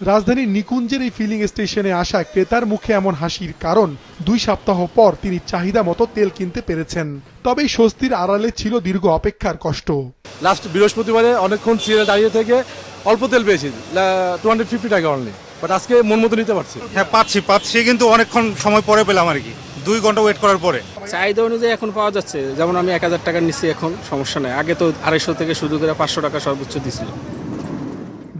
রাজধানীর নিকুঞ্জের এই ফিলিং স্টেশনে আসা ক্রেতার মুখে এমন হাসির কারণ 2 সপ্তাহ পর তিনি চাহিদা মতো তেল কিনতে পেরেছেন। তবে এই স্বস্তির আড়ালে ছিল দীর্ঘ অপেক্ষার কষ্ট। লাস্ট বৃহস্পতিবারে অনেকক্ষণ সিরিয়ালে দাঁড়িয়ে থেকে অল্প তেল পেয়েছি, 250 টাকা অনলি, বাট আজকে মন মতো নিতে পারছি। হ্যাঁ পাচ্ছি কিন্তু অনেকক্ষণ সময় পরে পেলাম আর কি, 2 ঘন্টা ওয়েট করার পরে। চাহিদা অনুযায়ী এখন পাওয়া যাচ্ছে, যেমন আমি 1000 টাকার নিচ্ছি, এখন সমস্যা নাই। আগে তো 250 থেকে শুরু করে 500 টাকা সর্বোচ্চ দিছিল।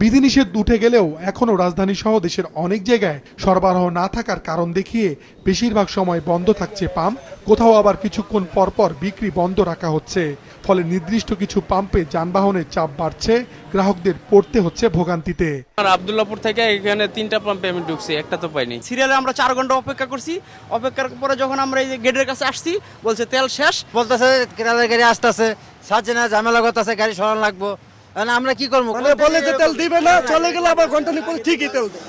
বিধিনিষেধ উঠে গেলেও এখনও রাজধানী সহ দেশের অনেক জায়গায় সরবরাহ না থাকার কারণ দেখিয়ে বেশিরভাগ সময় বন্ধ থাকছে পাম্প, কোথাও আবার কিছুক্ষণ পরপর বিক্রি বন্ধ রাখা হচ্ছে। ফলে নির্দিষ্ট কিছু পাম্পে যানবাহনের চাপ বাড়ছে, গ্রাহকদের পড়তে হচ্ছে ভোগান্তিতে। আব্দুল্লাহপুর থেকে এখানে 3টা পাম্পে আমি ঢুকছি, একটা তো পাইনি। সিরিয়ালে আমরা 4 ঘন্টা অপেক্ষা করছি। অপেক্ষার পরে যখন আমরা এই যে গেটের কাছে আসছি, বলছে তেল শেষ। বলতেছে কেরালের গাড়ি আসতেছে, সাজে না ঝামেলা করতেছে, গাড়ি সরান লাগবো। আমরা কি করবো? বলে যে তেল দিবে না, চলে গেলে আবার ঘন্টা পরে ঠিকই তেল দেয়।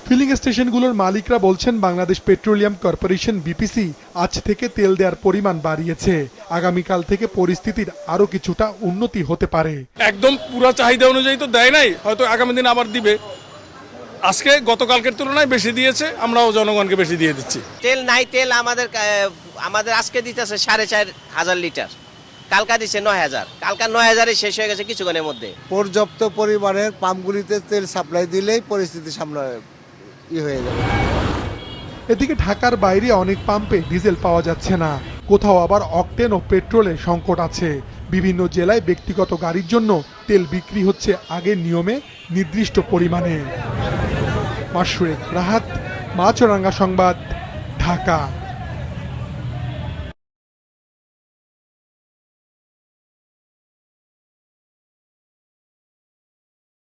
ফিলিং স্টেশনগুলোর মালিকরা বলছেন বাংলাদেশ পেট্রোলিয়াম কর্পোরেশন বিপিসি আজ থেকে তেল দেওয়ার পরিমাণ বাড়িয়েছে। আগামীকাল থেকে পরিস্থিতির আরো কিছুটা উন্নতি হতে পারে। একদম পুরো চাহিদা অনুযায়ী তো দেয় নাই, হয়তো আগামী দিন আবার দিবে। আজকে গতকালকের তুলনায় বেশি দিয়েছে, আমরাও জনগণকে বেশি দিয়ে দিচ্ছি। তেল নাই, তেল আমাদের আজকে দিতেছে 4500 লিটার, কালকা দিচ্ছে 9000, কালকা 9000 শেষ হয়ে গেছে কিছুক্ষণের মধ্যে। পর্যাপ্ত পরিমাণের পাম্পগুলিতে তেল সাপ্লাই দিলেই পরিস্থিতি হয়ে যাবে। এদিকে ঢাকার বাইরে অনেক পাম্পে ডিজেল পাওয়া যাচ্ছে না, কোথাও আবার অকটেন ও পেট্রোলের সংকট আছে। বিভিন্ন জেলায় ব্যক্তিগত গাড়ির জন্য তেল বিক্রি হচ্ছে আগের নিয়মে নির্দিষ্ট পরিমাণে। মাশরুক রাহাত, মাছরাঙ্গা সংবাদ, ঢাকা।